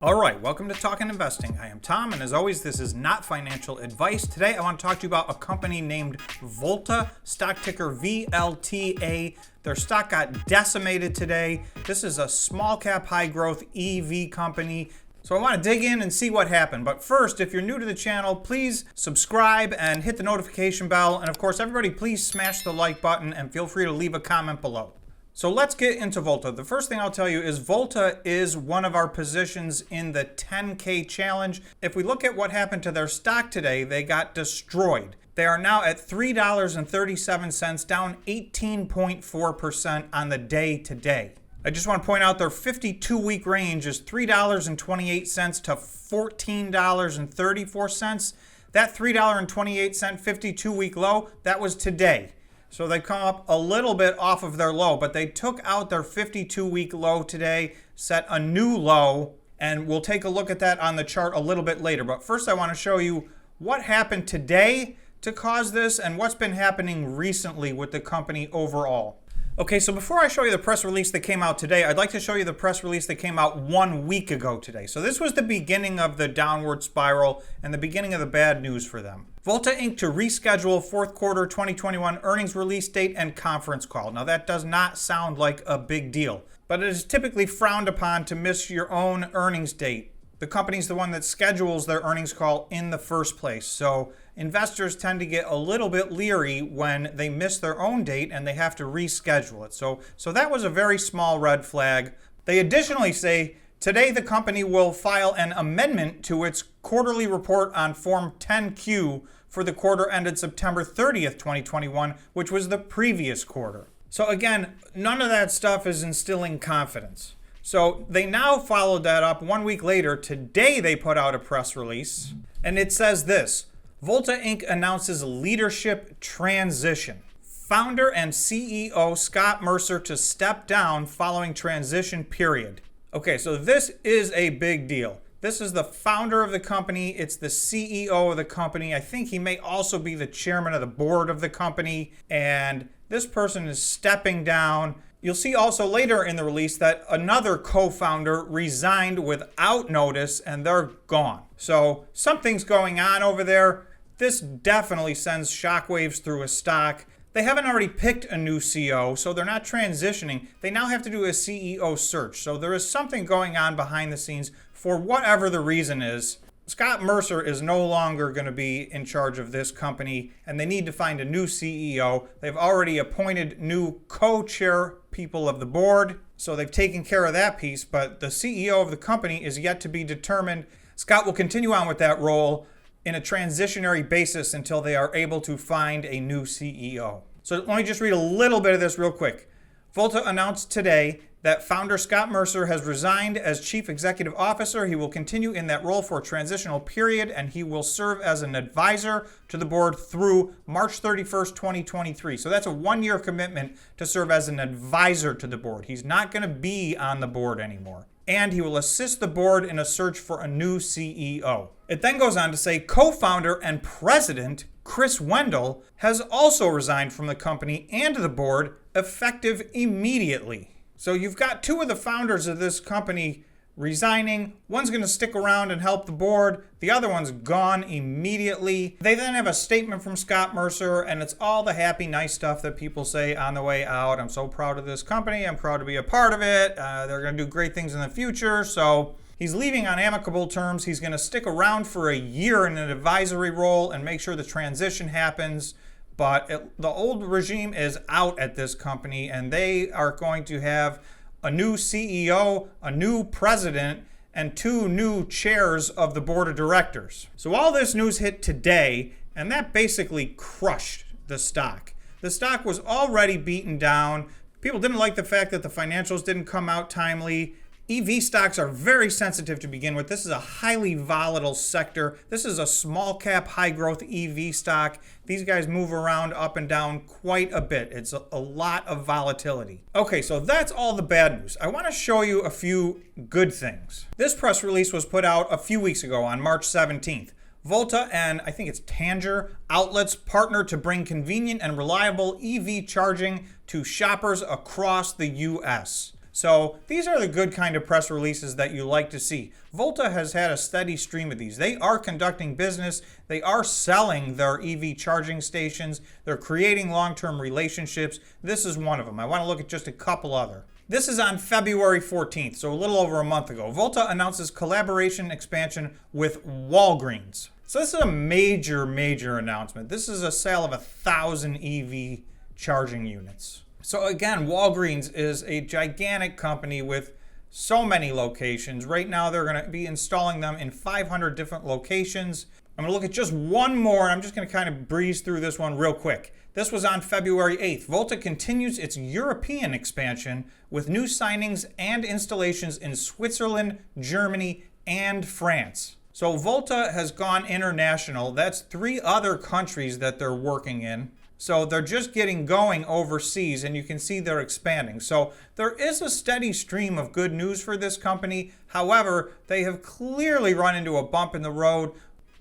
All right, welcome to Talkin' Investing. I am Tom, and as always, this is not financial advice. Today, I want to talk to you about a company named Volta, stock ticker VLTA. Their stock got decimated today. This is a small cap, high growth EV company. So I want to dig in and see what happened. But first, if you're new to the channel, please subscribe and hit the notification bell. And of course, everybody, please smash the like button and feel free to leave a comment below. So let's get into Volta. The first thing I'll tell you is Volta is one of our positions in the 10K challenge. If we look at what happened to their stock today, they got destroyed. They are now at $3.37, down 18.4% on the day today. I just want to point out their 52-week range is $3.28 to $14.34. That $3.28 52-week low, that was today. So they come up a little bit off of their low, but they took out their 52-week low today, set a new low, and we'll take a look at that on the chart a little bit later. But first I want to show you what happened today to cause this and what's been happening recently with the company overall. Okay, so before I show you the press release that came out today, I'd like to show you the press release that came out 1 week ago today. So this was the beginning of the downward spiral and the beginning of the bad news for them. Volta Inc. to reschedule fourth quarter 2021 earnings release date and conference call. Now that does not sound like a big deal, but it is typically frowned upon to miss your own earnings date. The company's the one that schedules their earnings call in the first place. So investors tend to get a little bit leery when they miss their own date and they have to reschedule it. So that was a very small red flag. They additionally say today the company will file an amendment to its quarterly report on Form 10Q for the quarter ended September 30th, 2021, which was the previous quarter. So again, none of that stuff is instilling confidence. So they now followed that up 1 week later. Today they put out a press release and it says this: Volta Inc. announces leadership transition. Founder and CEO Scott Mercer to step down following transition period. Okay, so this is a big deal. This is the founder of the company. It's the CEO of the company. I think he may also be the chairman of the board of the company. And this person is stepping down. You'll see also later in the release that another co-founder resigned without notice and they're gone. So something's going on over there. This definitely sends shockwaves through a stock. They haven't already picked a new CEO, so they're not transitioning. They now have to do a CEO search. So there is something going on behind the scenes for whatever the reason is. Scott Mercer is no longer going to be in charge of this company, and they need to find a new CEO. They've already appointed new co-chair people of the board, so they've taken care of that piece, but the CEO of the company is yet to be determined. Scott will continue on with that role in a transitionary basis until they are able to find a new CEO. So let me just read a little bit of this real quick. Volta announced today that founder Scott Mercer has resigned as chief executive officer. He will continue in that role for a transitional period, and he will serve as an advisor to the board through March 31st, 2023. So that's a 1-year commitment to serve as an advisor to the board. He's not going to be on the board anymore. And he will assist the board in a search for a new CEO. It then goes on to say co-founder and president Chris Wendell has also resigned from the company and the board effective immediately. So you've got two of the founders of this company resigning. One's going to stick around and help the board. The other one's gone immediately. They then have a statement from Scott Mercer, and it's all the happy, nice stuff that people say on the way out. I'm so proud of this company. I'm proud to be a part of it. They're going to do great things in the future. So he's leaving on amicable terms. He's going to stick around for a year in an advisory role and make sure the transition happens. But the old regime is out at this company, and they are going to have a new CEO, a new president, and 2 new chairs of the board of directors. So all this news hit today, and that basically crushed the stock. The stock was already beaten down. People didn't like the fact that the financials didn't come out timely. EV stocks are very sensitive to begin with. This is a highly volatile sector. This is a small cap, high growth EV stock. These guys move around up and down quite a bit. It's a lot of volatility. Okay, so that's all the bad news. I want to show you a few good things. This press release was put out a few weeks ago on March 17th. Volta and I think it's Tanger outlets partner to bring convenient and reliable EV charging to shoppers across the U.S. So these are the good kind of press releases that you like to see. Volta has had a steady stream of these. They are conducting business. They are selling their EV charging stations. They're creating long-term relationships. This is one of them. I want to look at just a couple other. This is on February 14th, so a little over a month ago. Volta announces collaboration expansion with Walgreens. So this is a major, major announcement. This is a sale of 1,000 EV charging units. So again, Walgreens is a gigantic company with so many locations. Right now, they're going to be installing them in 500 different locations. I'm going to look at just one more, and I'm just going to kind of breeze through this one real quick. This was on February 8th. Volta continues its European expansion with new signings and installations in Switzerland, Germany, and France. So Volta has gone international. That's 3 other countries that they're working in. So they're just getting going overseas, and you can see they're expanding. So there is a steady stream of good news for this company. However, they have clearly run into a bump in the road.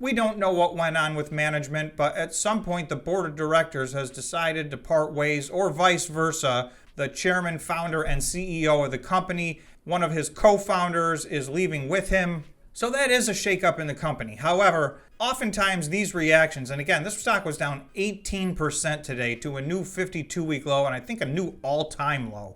We don't know what went on with management, but at some point the board of directors has decided to part ways, or vice versa. The chairman, founder, and CEO of the company, one of his co-founders is leaving with him. So that is a shakeup in the company. However, oftentimes these reactions, and again, this stock was down 18% today to a new 52-week low, and I think a new all-time low.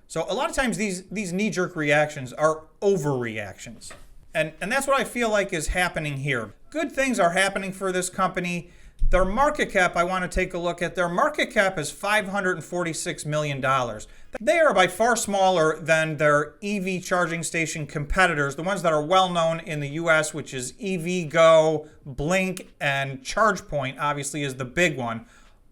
So a lot of times these knee-jerk reactions are overreactions. And that's what I feel like is happening here. Good things are happening for this company. Their market cap, I want to take a look at. Their market cap is $546 million. They are by far smaller than their EV charging station competitors, the ones that are well known in the US, which is EVgo, Blink, and ChargePoint, obviously, is the big one.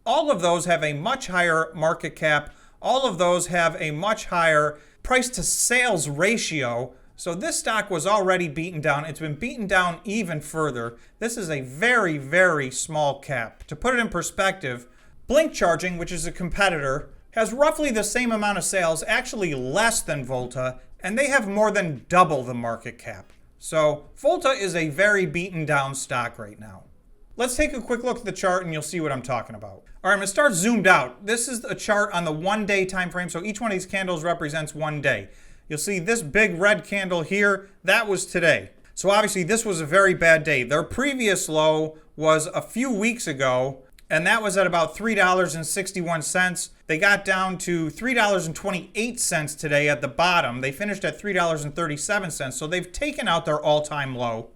All of those have a much higher market cap. All of those have a much higher price to sales ratio. So this stock was already beaten down. It's been beaten down even further. This is a very, very small cap. To put it in perspective, Blink Charging, which is a competitor, has roughly the same amount of sales, actually less than Volta, and they have more than double the market cap. So Volta is a very beaten down stock right now. Let's take a quick look at the chart and you'll see what I'm talking about. All right, I'm going to start zoomed out. This is a chart on the 1-day time frame, so each one of these candles represents 1 day. You'll see this big red candle here, that was today. So obviously this was a very bad day. Their previous low was a few weeks ago, and that was at about $3.61. They got down to $3.28 today at the bottom. They finished at $3.37, so they've taken out their all-time low.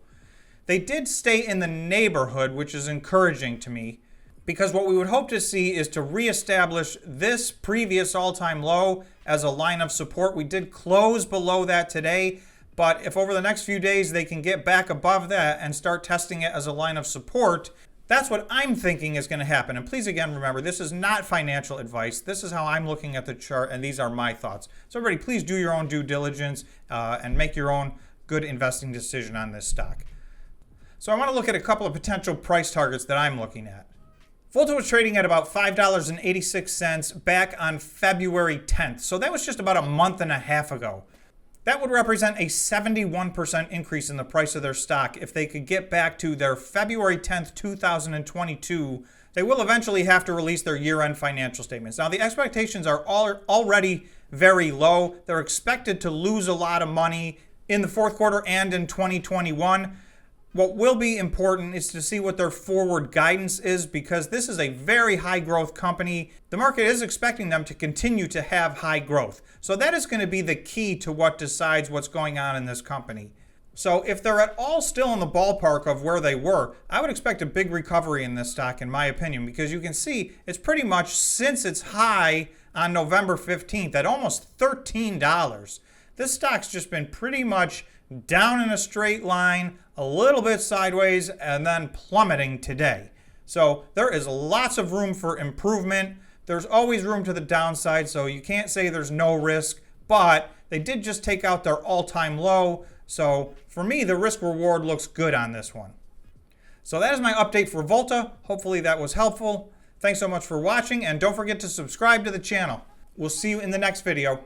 They did stay in the neighborhood, which is encouraging to me, because what we would hope to see is to reestablish this previous all-time low as a line of support. We did close below that today, but if over the next few days they can get back above that and start testing it as a line of support, that's what I'm thinking is going to happen. And please, again, remember, this is not financial advice. This is how I'm looking at the chart, and these are my thoughts. So everybody, please do your own due diligence and make your own good investing decision on this stock. So I want to look at a couple of potential price targets that I'm looking at. Volta was trading at about $5.86 back on February 10th. So that was just about a month and a half ago. That would represent a 71% increase in the price of their stock if they could get back to their February 10th, 2022. They will eventually have to release their year-end financial statements. Now, the expectations are already very low. They're expected to lose a lot of money in the fourth quarter and in 2021. What will be important is to see what their forward guidance is, because this is a very high growth company. The market is expecting them to continue to have high growth. So that is going to be the key to what decides what's going on in this company. So if they're at all still in the ballpark of where they were, I would expect a big recovery in this stock, in my opinion, because you can see it's pretty much since its high on November 15th at almost $13. This stock's just been pretty much down in a straight line, a little bit sideways, and then plummeting today. So there is lots of room for improvement. There's always room to the downside, so you can't say there's no risk, but they did just take out their all-time low. So for me, the risk reward looks good on this one. So that is my update for Volta. Hopefully that was helpful. Thanks so much for watching, and don't forget to subscribe to the channel. We'll see you in the next video.